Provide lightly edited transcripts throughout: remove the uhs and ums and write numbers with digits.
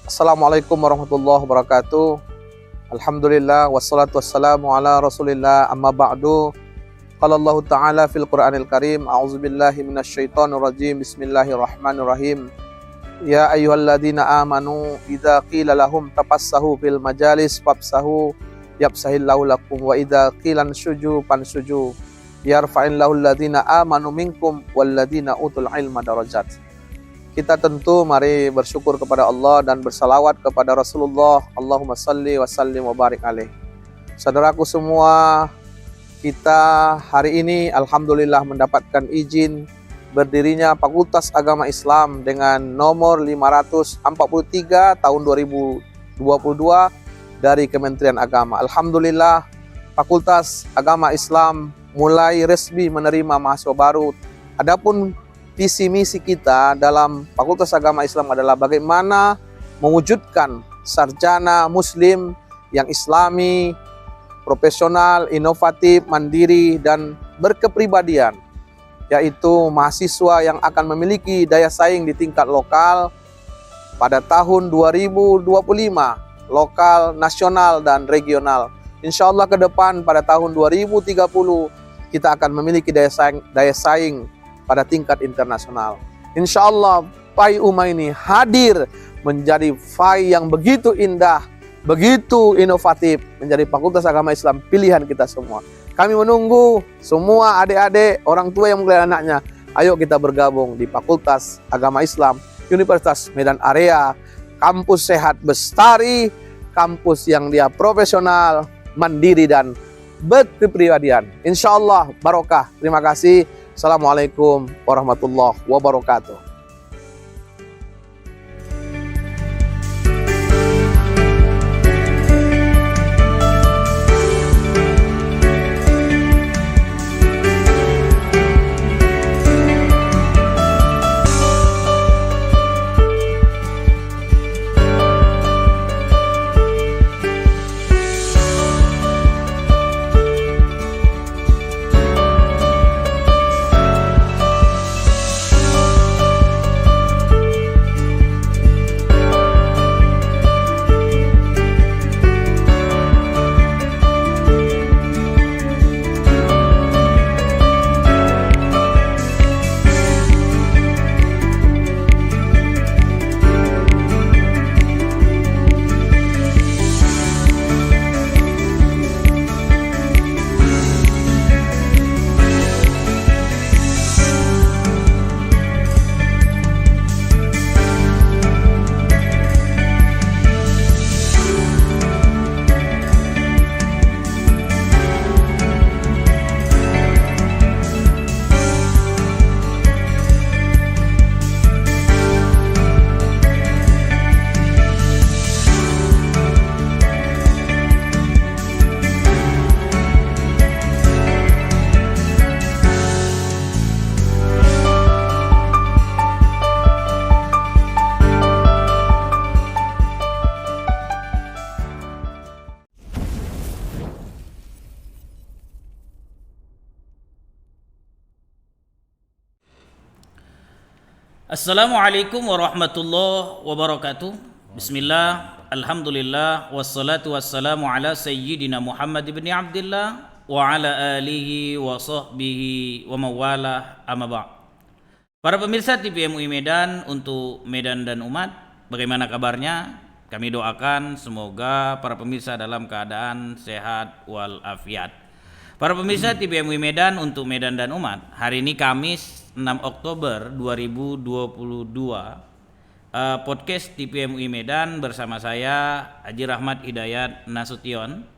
Assalamualaikum warahmatullahi wabarakatuh. Alhamdulillah wassalatu wassalamu ala Rasulillah amma ba'du. Qala Allah Ta'ala fil Qur'anil Karim, a'udzubillahi minasyaitonir rajim. Bismillahirrahmanirrahim. Ya ayyuhalladzina amanu idza qila lahum tafassahu fil majalis fafsahu yafsahillahu lakum wa idza qila anshuju fansuju yarfa'illahu alladzina amanu minkum walladzina utul ilma darajat. Kita tentu mari bersyukur kepada Allah dan bersalawat kepada Rasulullah. Allahumma salli wa sallim wa barik alaih. Saudaraku semua, kita hari ini alhamdulillah mendapatkan izin berdirinya Fakultas Agama Islam dengan nomor 543 tahun 2022 dari Kementerian Agama. Alhamdulillah, Fakultas Agama Islam mulai resmi menerima mahasiswa baru. Adapun visi misi kita dalam Fakultas Agama Islam adalah bagaimana mewujudkan sarjana muslim yang islami, profesional, inovatif, mandiri, dan berkepribadian, yaitu mahasiswa yang akan memiliki daya saing di tingkat lokal pada tahun 2025, lokal, nasional, dan regional. Insya Allah ke depan pada tahun 2030 kita akan memiliki daya saing pada tingkat internasional. Insya Allah FAI UMA ini hadir menjadi FAI yang begitu indah, begitu inovatif, menjadi Fakultas Agama Islam pilihan kita semua. Kami menunggu semua adik-adik, orang tua yang menggelar anaknya. Ayo kita bergabung di Fakultas Agama Islam Universitas Medan Area, kampus sehat bestari, kampus yang dia profesional, mandiri, dan berkepribadian. Insya Allah barokah. Terima kasih. Assalamualaikum warahmatullahi wabarakatuh. Assalamualaikum warahmatullahi wabarakatuh. Bismillah, alhamdulillah, wassalatu wassalamu ala sayyidina Muhammad ibn Abdillah wa ala alihi wa sahbihi wa mawalah, amma ba'd. Para pemirsa TV MUI Medan untuk Medan dan umat, bagaimana kabarnya? Kami doakan semoga para pemirsa dalam keadaan sehat walafiat. Para pemirsa TV MUI Medan untuk Medan dan umat, hari ini Kamis 6 Oktober 2022, podcast TV MUI Medan bersama saya Haji Rahmat Hidayat Nasution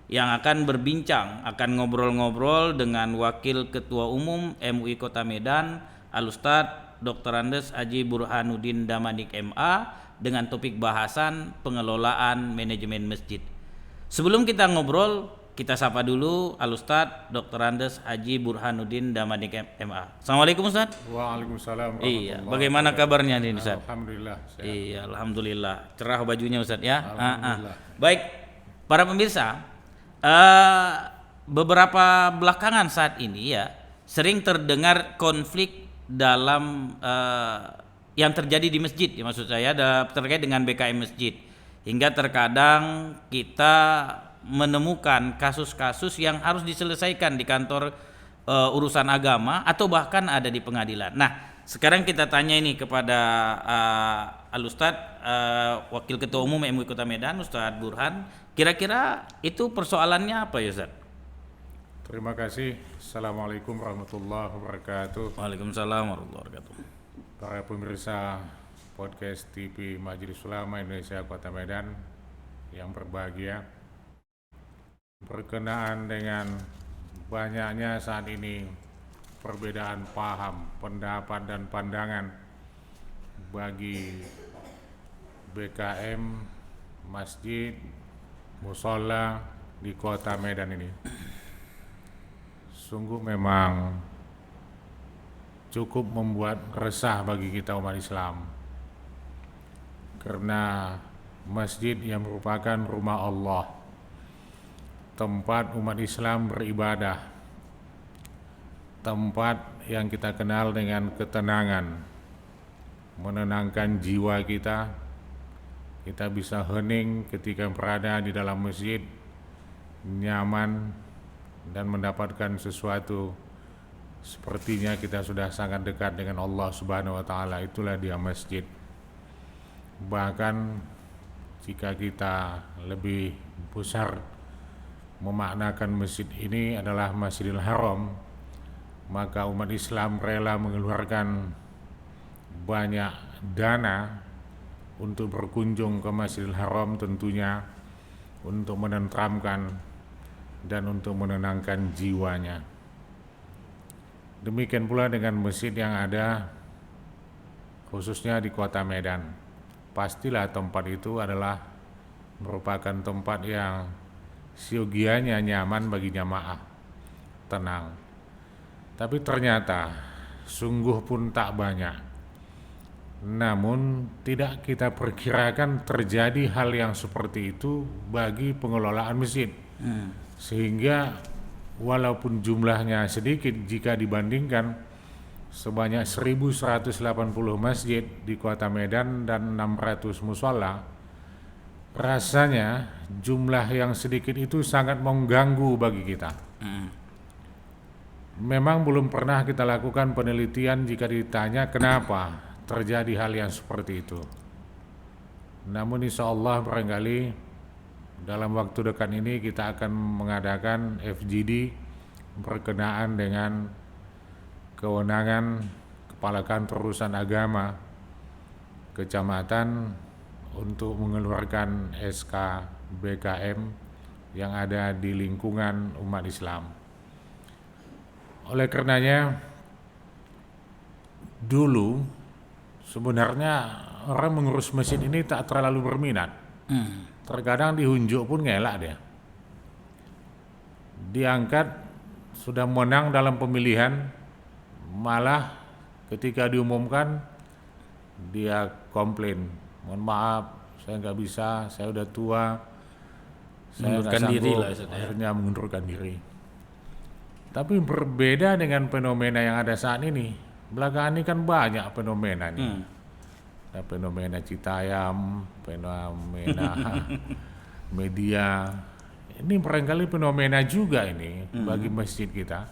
yang akan berbincang, akan ngobrol-ngobrol dengan Wakil Ketua Umum MUI Kota Medan, Al-Ustadz Dr. Andes Haji Burhanuddin Damanik MA, dengan topik bahasan pengelolaan manajemen masjid. Sebelum kita ngobrol, kita sapa dulu Al-Ustadz Dr. Andes Haji Burhanuddin Damanik MA. Assalamualaikum Ustadz. Waalaikumsalam. Iya, bagaimana kabarnya nih Ustadz? Alhamdulillah. Sehat. Iya, alhamdulillah. Cerah bajunya Ustadz ya. Alhamdulillah. Baik, para pemirsa, beberapa belakangan saat ini ya sering terdengar konflik dalam yang terjadi di masjid, ya maksud saya terkait dengan BKM masjid, hingga terkadang kita menemukan kasus-kasus yang harus diselesaikan di kantor urusan agama atau bahkan ada di pengadilan. Nah, sekarang kita tanya ini kepada Al-Ustadz Wakil Ketua Umum MUI Kota Medan, Ustadz Burhan. Kira-kira itu persoalannya apa ya, Ustadz? Terima kasih. Assalamualaikum warahmatullahi wabarakatuh. Waalaikumsalam warahmatullahi wabarakatuh. Para pemirsa podcast TV Majelis Ulama Indonesia Kota Medan yang berbahagia, berkenaan dengan banyaknya saat ini perbedaan paham, pendapat dan pandangan bagi BKM, masjid, musola di Kota Medan ini. Sungguh memang cukup membuat resah bagi kita umat Islam, karena masjid yang merupakan rumah Allah, tempat umat Islam beribadah, tempat yang kita kenal dengan ketenangan, menenangkan jiwa kita. Kita bisa hening ketika berada di dalam masjid, nyaman dan mendapatkan sesuatu sepertinya kita sudah sangat dekat dengan Allah Subhanahu wa taala. Itulah dia masjid. Bahkan jika kita lebih besar memaknakan masjid ini adalah Masjidil Haram, maka umat Islam rela mengeluarkan banyak dana untuk berkunjung ke Masjidil Haram, tentunya untuk menenteramkan dan untuk menenangkan jiwanya. Demikian pula dengan masjid yang ada khususnya di Kota Medan. Pastilah tempat itu adalah merupakan tempat yang siogianya nyaman bagi jamaah, tenang. Tapi ternyata sungguh pun tak banyak. Namun tidak kita perkirakan terjadi hal yang seperti itu bagi pengelolaan masjid. Sehingga walaupun jumlahnya sedikit jika dibandingkan sebanyak 1.180 masjid di Kota Medan dan 600 musola, rasanya jumlah yang sedikit itu sangat mengganggu bagi kita. Memang belum pernah kita lakukan penelitian jika ditanya kenapa terjadi hal yang seperti itu. Namun insya Allah barangkali dalam waktu dekat ini kita akan mengadakan FGD berkenaan dengan kewenangan Kepala Kantor Urusan Agama Kecamatan untuk mengeluarkan SK BKM yang ada di lingkungan umat Islam. Oleh karenanya, dulu sebenarnya orang mengurus masjid ini tak terlalu berminat. Terkadang dihunjuk pun ngelak dia. Diangkat sudah menang dalam pemilihan, malah ketika diumumkan dia komplain, mohon maaf saya nggak bisa, saya udah tua, saya nggak sanggup, akhirnya mengundurkan diri. Tapi berbeda dengan fenomena yang ada saat ini. Belakangan ini kan banyak fenomena nih. Ada fenomena Citayam, fenomena media. Ini barangkali fenomena juga ini bagi masjid kita.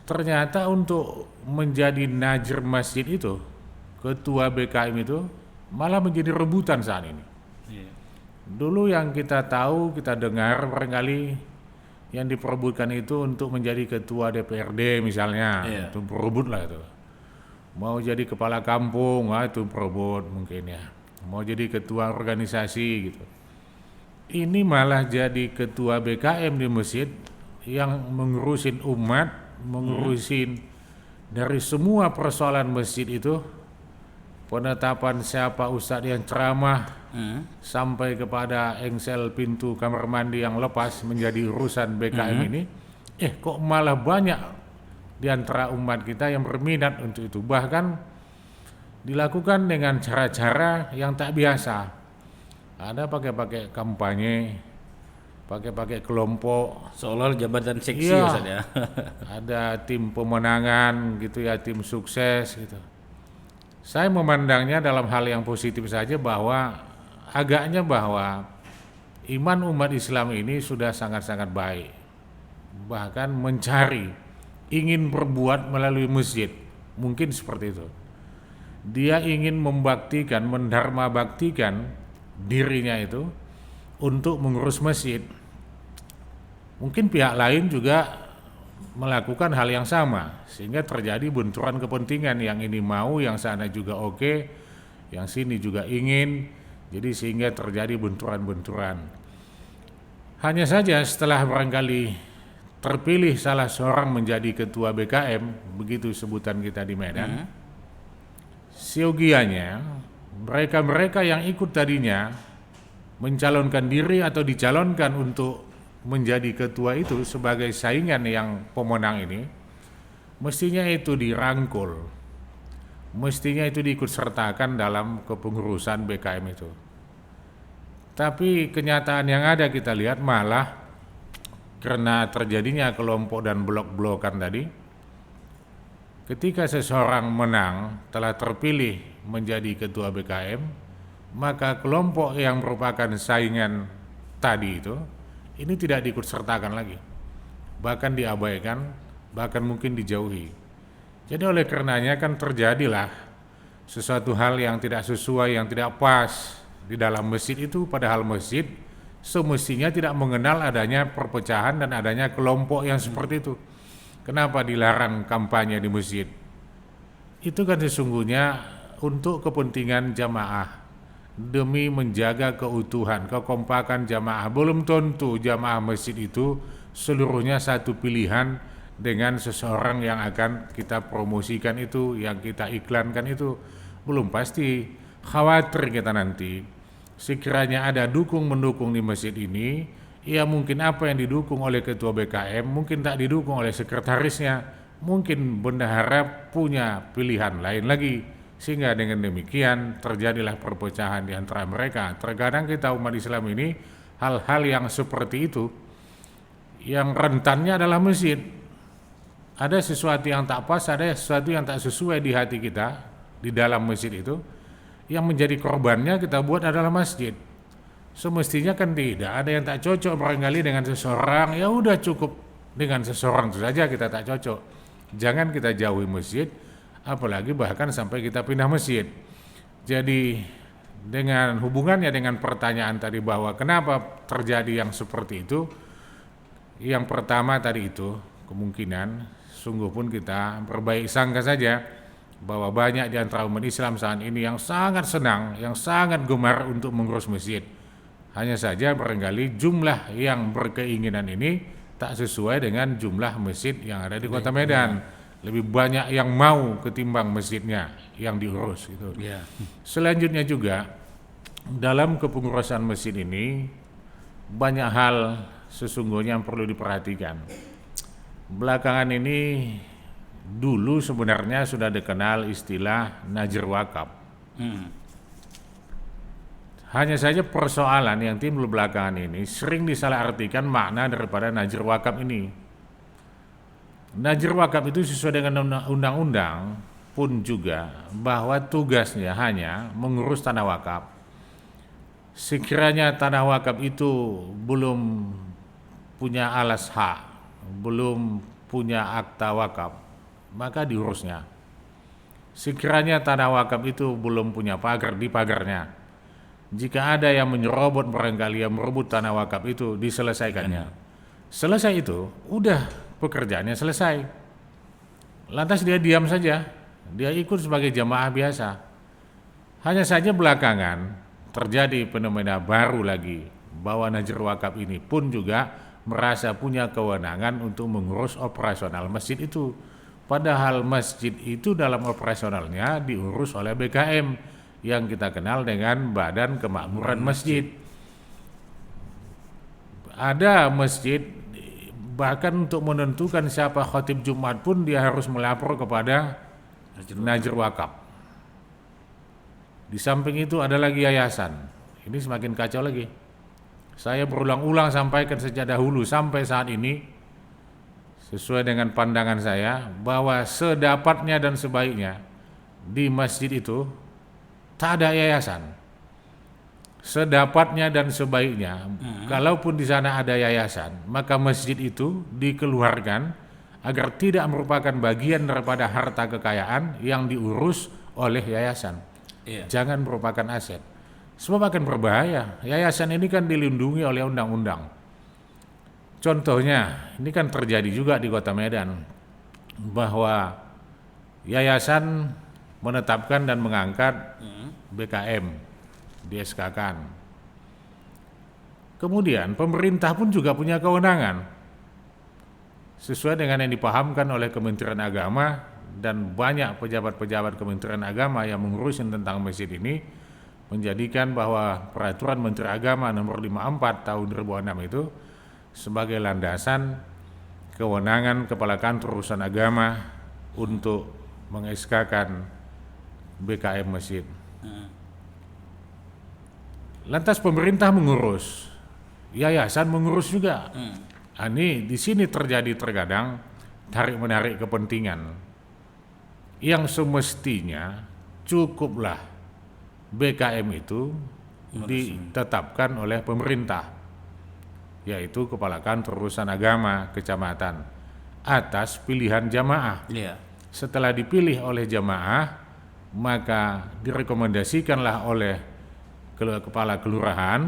Ternyata untuk menjadi najr masjid itu, ketua BKM itu malah menjadi rebutan saat ini. Dulu yang kita tahu, kita dengar barangkali yang diperebutkan itu untuk menjadi ketua DPRD misalnya, itu berebut lah itu. Mau jadi kepala kampung, itu perebut mungkin ya. Mau jadi ketua organisasi gitu. Ini malah jadi ketua BKM di masjid yang mengurusin umat, mengurusin dari semua persoalan masjid itu, penetapan siapa ustadz yang ceramah, sampai kepada engsel pintu kamar mandi yang lepas menjadi urusan BKM ini. Kok malah banyak di antara umat kita yang berminat untuk itu, bahkan dilakukan dengan cara-cara yang tak biasa. Ada pakai kampanye, pakai kelompok, seolah jabatan seksi ya. Ada tim pemenangan gitu ya, tim sukses gitu. Saya memandangnya dalam hal yang positif saja, bahwa agaknya bahwa iman umat Islam ini sudah sangat-sangat baik. Bahkan mencari, ingin berbuat melalui masjid, mungkin seperti itu. Dia ingin membaktikan, mendharma baktikan dirinya itu untuk mengurus masjid. Mungkin pihak lain juga melakukan hal yang sama, sehingga terjadi benturan kepentingan, yang ini mau, yang sana juga oke, yang sini juga ingin, jadi sehingga terjadi benturan-benturan. Hanya saja setelah barangkali terpilih salah seorang menjadi ketua BKM, begitu sebutan kita di Medan, siogianya mereka-mereka yang ikut tadinya mencalonkan diri atau dicalonkan untuk menjadi ketua itu sebagai saingan yang pemenang ini, mestinya itu dirangkul, mestinya itu diikut sertakan dalam kepengurusan BKM itu. Tapi kenyataan yang ada kita lihat malah karena terjadinya kelompok dan blok-blokan tadi, ketika seseorang menang, telah terpilih menjadi ketua BKM, maka kelompok yang merupakan saingan tadi itu, ini tidak diikut sertakan lagi, bahkan diabaikan, bahkan mungkin dijauhi. Jadi oleh karenanya kan terjadilah sesuatu hal yang tidak sesuai, yang tidak pas di dalam masjid itu, padahal masjid semestinya tidak mengenal adanya perpecahan dan adanya kelompok yang seperti itu. Kenapa dilarang kampanye di masjid? Itu kan sesungguhnya untuk kepentingan jamaah, demi menjaga keutuhan, kekompakan jamaah. Belum tentu jamaah masjid itu seluruhnya satu pilihan dengan seseorang yang akan kita promosikan itu, yang kita iklankan itu. Belum pasti. Khawatir kita nanti sekiranya ada dukung-mendukung di masjid ini, ya mungkin apa yang didukung oleh ketua BKM mungkin tak didukung oleh sekretarisnya, mungkin bendahara punya pilihan lain lagi, sehingga dengan demikian terjadilah perpecahan di antara mereka. Terkadang kita umat Islam ini hal-hal yang seperti itu, yang rentannya adalah masjid. Ada sesuatu yang tak pas, ada sesuatu yang tak sesuai di hati kita di dalam masjid itu, yang menjadi korbannya kita buat adalah masjid. Semestinya kan tidak ada yang tak cocok barangkali dengan seseorang, ya udah cukup dengan seseorang itu saja kita tak cocok. Jangan kita jauhi masjid, apalagi bahkan sampai kita pindah masjid. Jadi dengan hubungannya dengan pertanyaan tadi bahwa kenapa terjadi yang seperti itu, yang pertama tadi itu kemungkinan sungguh pun kita berbaik sangka saja bahwa banyak di antara umat Islam saat ini yang sangat senang, yang sangat gemar untuk mengurus masjid. Hanya saja barangkali jumlah yang berkeinginan ini tak sesuai dengan jumlah masjid yang ada di Kota Medan. Lebih banyak yang mau ketimbang masjidnya yang diurus gitu. Selanjutnya juga dalam kepengurusan masjid ini banyak hal sesungguhnya yang perlu diperhatikan. Belakangan ini dulu sebenarnya sudah dikenal istilah najr wakaf. Hanya saja persoalan yang timbul belakangan ini sering disalahartikan makna daripada najr wakaf ini. Najr wakaf itu sesuai dengan undang-undang pun juga bahwa tugasnya hanya mengurus tanah wakaf. Sekiranya tanah wakaf itu belum punya alas hak, belum punya akta wakaf, maka diurusnya. Sekiranya tanah wakaf itu belum punya pagar, di pagarnya. Jika ada yang menyerobot barangkali yang merebut tanah wakaf itu, diselesaikannya. Selesai itu, udah pekerjaannya selesai. Lantas dia diam saja, dia ikut sebagai jamaah biasa. Hanya saja belakangan terjadi fenomena baru lagi, bahwa najr wakaf ini pun juga merasa punya kewenangan untuk mengurus operasional masjid itu. Padahal masjid itu dalam operasionalnya diurus oleh BKM yang kita kenal dengan Badan Kemakmuran Masjid. Ada masjid bahkan untuk menentukan siapa khatib Jumat pun dia harus melapor kepada najr wakaf. Di samping itu ada lagi yayasan. Ini semakin kacau lagi. Saya berulang-ulang sampaikan sejak dahulu sampai saat ini, sesuai dengan pandangan saya, bahwa sedapatnya dan sebaiknya di masjid itu tak ada yayasan. Sedapatnya dan sebaiknya, kalaupun di sana ada yayasan, maka masjid itu dikeluarkan agar tidak merupakan bagian daripada harta kekayaan yang diurus oleh yayasan. Jangan merupakan aset. Sebab akan berbahaya. Yayasan ini kan dilindungi oleh undang-undang. Contohnya, ini kan terjadi juga di Kota Medan, bahwa yayasan menetapkan dan mengangkat BKM, di-SK-kan. Kemudian pemerintah pun juga punya kewenangan sesuai dengan yang dipahamkan oleh Kementerian Agama dan banyak pejabat-pejabat Kementerian Agama yang mengurusin tentang masjid ini, menjadikan bahwa Peraturan Menteri Agama nomor 54 tahun 2006 itu sebagai landasan kewenangan Kepala Kantor Urusan Agama untuk meng-SK-kan BKM masjid. Lantas pemerintah mengurus, yayasan mengurus juga. Ini di sini terjadi terkadang tarik-menarik kepentingan yang semestinya cukuplah BKM itu ditetapkan oleh pemerintah, yaitu Kepala Kantor Urusan Agama Kecamatan, atas pilihan jamaah. Setelah dipilih oleh jamaah, maka direkomendasikanlah oleh Kepala Kelurahan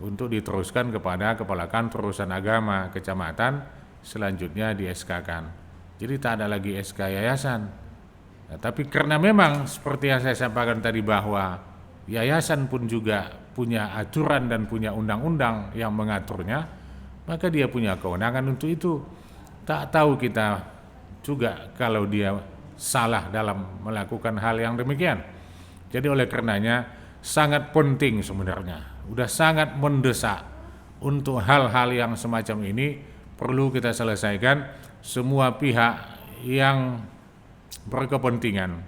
untuk diteruskan kepada Kepala Kantor Urusan Agama Kecamatan, selanjutnya di-SK-kan. Jadi tak ada lagi SK yayasan. Nah, tapi karena memang seperti yang saya sampaikan tadi bahwa yayasan pun juga punya aturan dan punya undang-undang yang mengaturnya, maka dia punya kewenangan untuk itu. Tak tahu kita juga kalau dia salah dalam melakukan hal yang demikian. Jadi oleh karenanya sangat penting sebenarnya, udah sangat mendesak untuk hal-hal yang semacam ini perlu kita selesaikan. Semua pihak yang berkepentingan,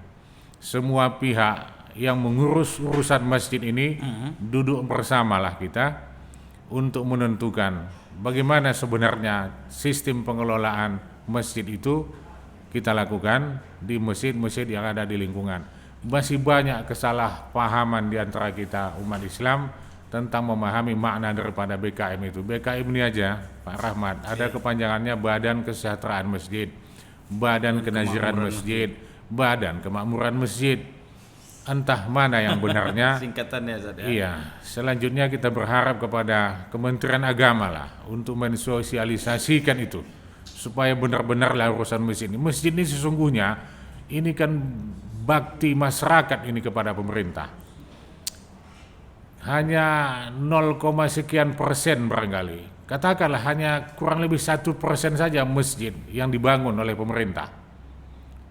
semua pihak yang mengurus urusan masjid ini duduk bersamalah kita untuk menentukan bagaimana sebenarnya sistem pengelolaan masjid itu kita lakukan di masjid-masjid yang ada di lingkungan. Masih banyak kesalahpahaman di antara kita umat Islam tentang memahami makna daripada BKM itu. BKM ini aja, Pak Rahmat, ada kepanjangannya Badan Kesejahteraan Masjid, Badan Kenaziran Masjid, Badan Kemakmuran Masjid. Entah mana yang benarnya. Singkatannya Ustaz, ya. Iya. Selanjutnya kita berharap kepada Kementerian Agama lah untuk mensosialisasikan itu supaya benar-benarlah urusan masjid ini. Masjid ini sesungguhnya ini kan bakti masyarakat ini kepada pemerintah. Hanya 0, sekian persen barangkali. Katakanlah hanya kurang lebih 1% saja masjid yang dibangun oleh pemerintah.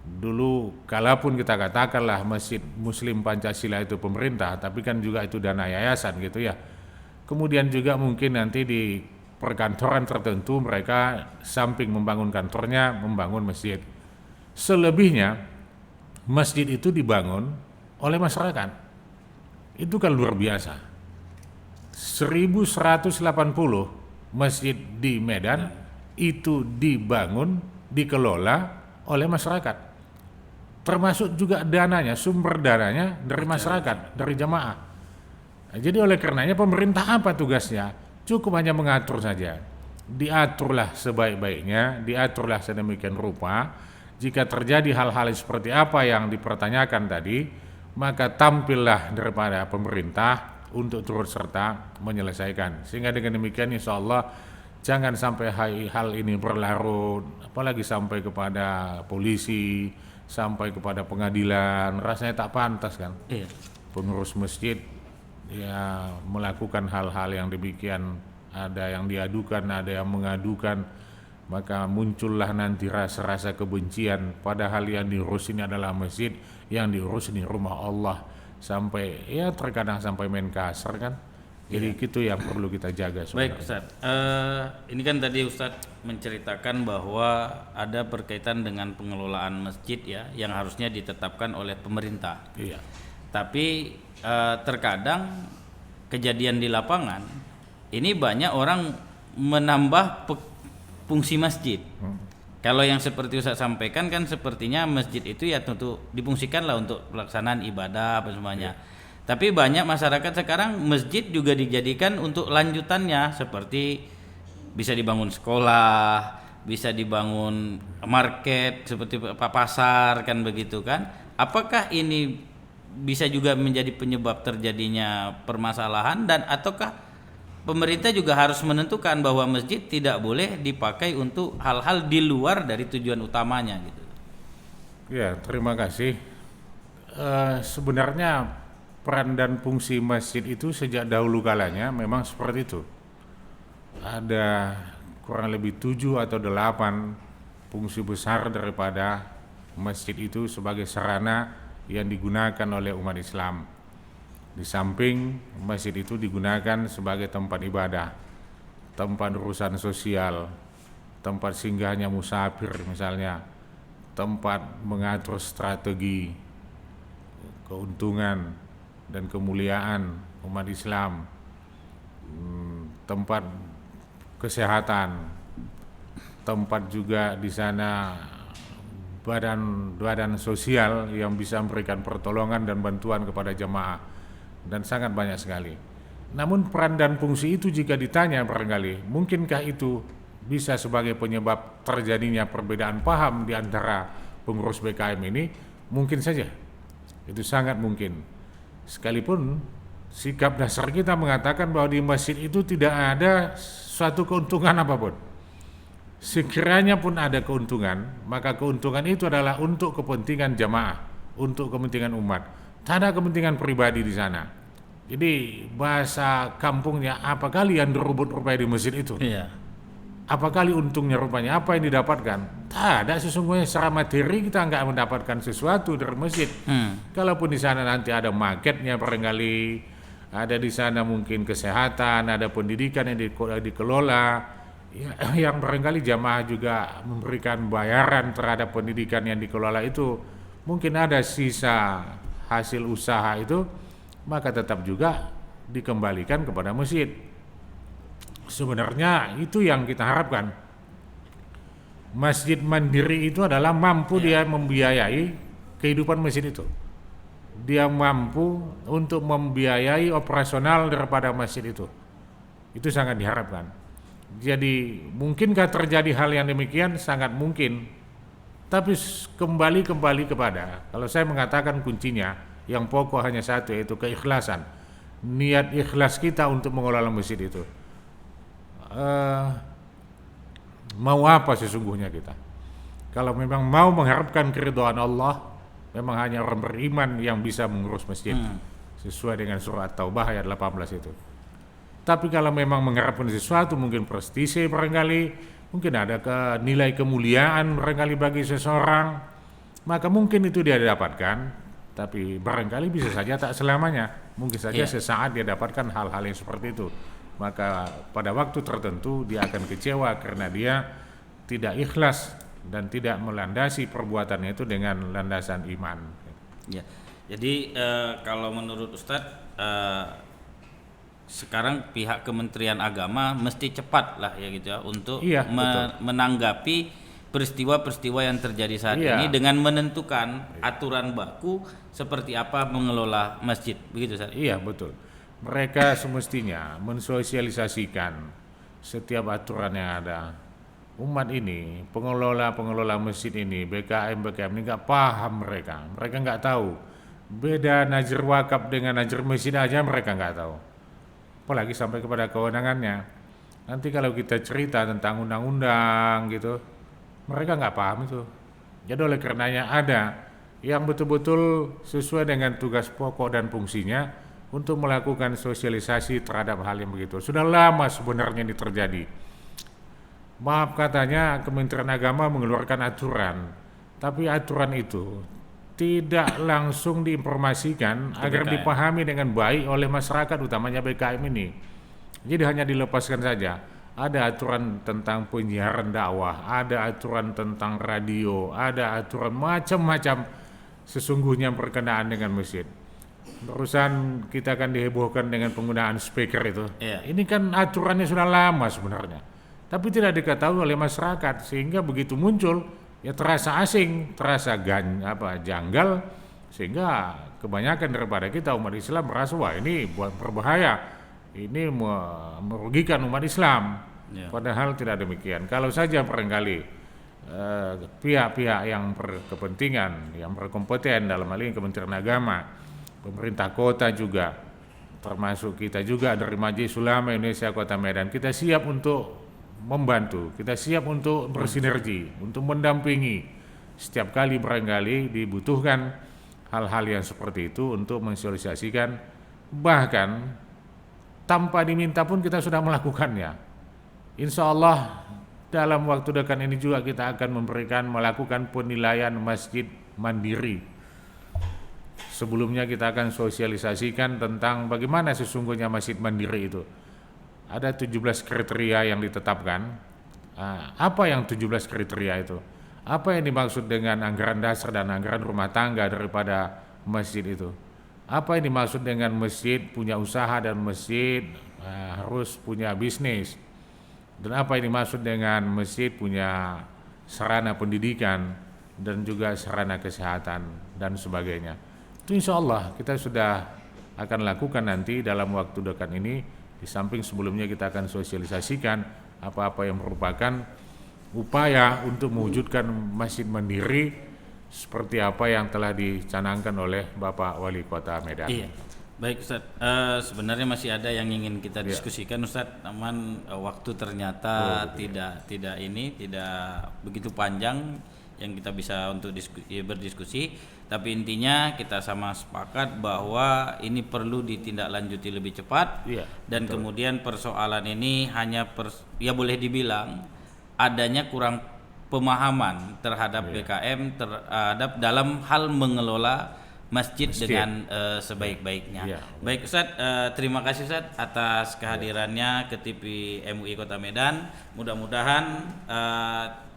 Dulu kalaupun kita katakanlah Masjid Muslim Pancasila itu pemerintah, tapi kan juga itu dana yayasan gitu ya. Kemudian juga mungkin nanti di perkantoran tertentu mereka samping membangun kantornya, membangun masjid. Selebihnya masjid itu dibangun oleh masyarakat. Itu kan luar biasa. 1180 masjid di Medan itu dibangun, dikelola oleh masyarakat. Termasuk juga dananya, sumber dananya dari masyarakat, dari jamaah. Nah, jadi oleh karenanya pemerintah apa tugasnya? Cukup hanya mengatur saja. Diaturlah sebaik-baiknya, diaturlah sedemikian rupa. Jika terjadi hal-hal seperti apa yang dipertanyakan tadi, maka tampillah daripada pemerintah untuk turut serta menyelesaikan. Sehingga dengan demikian insya Allah jangan sampai hal ini berlarut, apalagi sampai kepada polisi, sampai kepada pengadilan. Rasanya tak pantas kan. Pengurus masjid ya melakukan hal-hal yang demikian, ada yang diadukan, ada yang mengadukan, maka muncullah nanti rasa-rasa kebencian, padahal yang diurus ini adalah masjid, yang diurus ini rumah Allah, sampai ya terkadang sampai main kasar kan. Jadi itu yang perlu kita jaga sebenarnya. Baik Ustaz, ini kan tadi Ustaz menceritakan bahwa ada berkaitan dengan pengelolaan masjid ya, yang harusnya ditetapkan oleh pemerintah. Iya. Tapi terkadang kejadian di lapangan ini banyak orang menambah fungsi masjid. Kalau yang seperti Ustaz sampaikan kan sepertinya masjid itu ya tentu difungsikan lah untuk pelaksanaan ibadah apa semuanya. Tapi banyak masyarakat sekarang masjid juga dijadikan untuk lanjutannya, seperti bisa dibangun sekolah, bisa dibangun market seperti pasar kan begitu kan. Apakah ini bisa juga menjadi penyebab terjadinya permasalahan, dan ataukah pemerintah juga harus menentukan bahwa masjid tidak boleh dipakai untuk hal-hal di luar dari tujuan utamanya gitu. Ya, terima kasih. Sebenarnya peran dan fungsi masjid itu sejak dahulu kalanya memang seperti itu. Ada kurang lebih 7 atau 8 fungsi besar daripada masjid itu sebagai sarana yang digunakan oleh umat Islam. Di samping masjid itu digunakan sebagai tempat ibadah, tempat urusan sosial, tempat singgahnya musafir misalnya, tempat mengatur strategi, keuntungan dan kemuliaan umat Islam, tempat kesehatan, tempat juga di sana badan sosial yang bisa memberikan pertolongan dan bantuan kepada jamaah, dan sangat banyak sekali. Namun peran dan fungsi itu jika ditanya barangkali, mungkinkah itu bisa sebagai penyebab terjadinya perbedaan paham di antara pengurus BKM ini? Mungkin saja, itu sangat mungkin. Sekalipun sikap dasar kita mengatakan bahwa di masjid itu tidak ada suatu keuntungan apapun. Sekiranya pun ada keuntungan, maka keuntungan itu adalah untuk kepentingan jamaah, untuk kepentingan umat. Tak ada kepentingan pribadi di sana. Jadi bahasa kampungnya, apa kali yang dirubut rupanya di masjid itu? Iya. Apa kali untungnya rupanya? Apa yang didapatkan? Tak ada, sesungguhnya secara materi kita nggak mendapatkan sesuatu dari masjid. Kalaupun di sana nanti ada marketnya barangkali, ada di sana mungkin kesehatan, ada pendidikan yang dikelola, ya, yang barangkali jamaah juga memberikan bayaran terhadap pendidikan yang dikelola itu, mungkin ada sisa hasil usaha itu, maka tetap juga dikembalikan kepada masjid. Sebenarnya itu yang kita harapkan. Masjid mandiri itu adalah mampu dia membiayai kehidupan masjid itu. Dia mampu untuk membiayai operasional daripada masjid itu. Itu sangat diharapkan. Jadi mungkinkah terjadi hal yang demikian? Sangat mungkin. Tapi kembali kepada, kalau saya mengatakan kuncinya, yang pokok hanya satu, yaitu keikhlasan. Niat ikhlas kita untuk mengelola masjid itu. Mau apa sesungguhnya kita? Kalau memang mau mengharapkan keridhaan Allah, memang hanya orang beriman yang bisa mengurus masjid. Sesuai dengan surah At-Taubah ayat 18 itu. Tapi kalau memang mengharapkan sesuatu, mungkin prestise barangkali, mungkin ada nilai kemuliaan barangkali bagi seseorang, maka mungkin itu dia dapatkan. Tapi barangkali bisa saja tak selamanya. Mungkin saja sesaat dia dapatkan hal-hal yang seperti itu. Maka pada waktu tertentu dia akan kecewa karena dia tidak ikhlas dan tidak melandasi perbuatannya itu dengan landasan iman. Ya. Jadi kalau menurut Ustadz, sekarang pihak Kementerian Agama mesti cepat lah ya gitu ya untuk menanggapi peristiwa-peristiwa yang terjadi saat ini dengan menentukan aturan baku seperti apa mengelola masjid, begitu Ustaz? Iya, betul. Mereka semestinya mensosialisasikan setiap aturan yang ada. Umat ini, pengelola masjid ini, BKM ini nggak paham mereka nggak tahu. Beda najr wakaf dengan najr masjid aja mereka nggak tahu. Apalagi sampai kepada kewenangannya. Nanti kalau kita cerita tentang undang-undang gitu, mereka nggak paham itu. Jadi oleh karenanya ada yang betul-betul sesuai dengan tugas pokok dan fungsinya untuk melakukan sosialisasi terhadap hal yang begitu. Sudah lama sebenarnya ini terjadi. Maaf katanya Kementerian Agama mengeluarkan aturan, tapi aturan itu tidak langsung diinformasikan agar dipahami dengan baik oleh masyarakat, utamanya BKM ini. Jadi hanya dilepaskan saja. Ada aturan tentang penyiaran dakwah, ada aturan tentang radio, ada aturan macam-macam sesungguhnya berkenaan dengan masjid. Terusan kita akan dihebohkan dengan penggunaan speaker itu. Ini kan aturannya sudah lama sebenarnya. tapi tidak diketahui oleh masyarakat, sehingga begitu muncul ya terasa asing, terasa janggal, sehingga kebanyakan daripada kita umat Islam merasa wah ini berbahaya, ini merugikan umat Islam. Padahal tidak demikian. Kalau saja barangkali pihak-pihak yang berkepentingan, yang berkompeten dalam hal ini Kementerian Agama, pemerintah kota juga, termasuk kita juga dari Majelis Ulama Indonesia Kota Medan, kita siap untuk membantu, kita siap untuk bersinergi, untuk mendampingi setiap kali barangkali dibutuhkan hal-hal yang seperti itu untuk mensosialisasikan, bahkan tanpa diminta pun kita sudah melakukannya. Insya Allah dalam waktu dekat ini juga kita akan melakukan penilaian masjid mandiri. Sebelumnya kita akan sosialisasikan tentang bagaimana sesungguhnya masjid mandiri itu. Ada 17 kriteria yang ditetapkan. Apa yang 17 kriteria itu? Apa yang dimaksud dengan anggaran dasar dan anggaran rumah tangga daripada masjid itu? Apa yang dimaksud dengan masjid punya usaha dan masjid harus punya bisnis? Dan apa yang dimaksud dengan masjid punya sarana pendidikan dan juga sarana kesehatan dan sebagainya? Itu insya Allah kita sudah akan lakukan nanti dalam waktu dekat ini. Di samping sebelumnya kita akan sosialisasikan apa-apa yang merupakan upaya untuk mewujudkan masjid mandiri seperti apa yang telah dicanangkan oleh Bapak Wali Kota Medan. Iya. Baik Ustaz, sebenarnya masih ada yang ingin kita diskusikan Ustaz, namun waktu ternyata tidak begitu panjang yang kita bisa untuk berdiskusi. Tapi intinya kita sama sepakat bahwa ini perlu ditindaklanjuti lebih cepat, dan betul. Kemudian persoalan ini hanya boleh dibilang adanya kurang pemahaman terhadap BKM terhadap dalam hal mengelola masjid dengan sebaik-baiknya. Baik Ustaz, terima kasih Ustaz atas kehadirannya ke TV MUI Kota Medan. Mudah-mudahan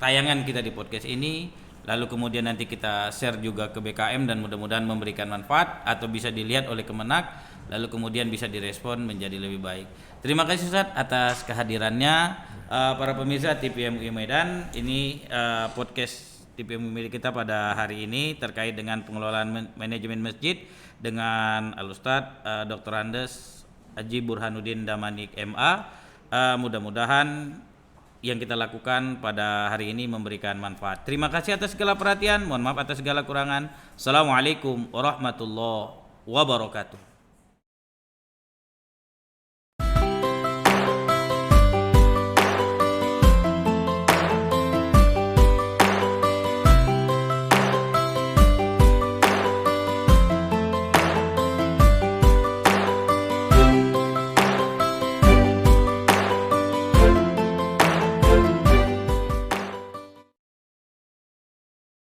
tayangan kita di podcast ini lalu kemudian nanti kita share juga ke BKM dan mudah-mudahan memberikan manfaat atau bisa dilihat oleh Kemenak lalu kemudian bisa direspon menjadi lebih baik. Terima kasih Ustaz atas kehadirannya. Para pemirsa TV MUI Medan, ini podcast TV MUI kita pada hari ini terkait dengan pengelolaan manajemen masjid dengan Al-Ustaz Dr. Andes Haji Burhanuddin Damanik MA. Mudah-mudahan yang kita lakukan pada hari ini memberikan manfaat. Terima kasih atas segala perhatian, mohon maaf atas segala kurangan. Assalamualaikum warahmatullahi wabarakatuh.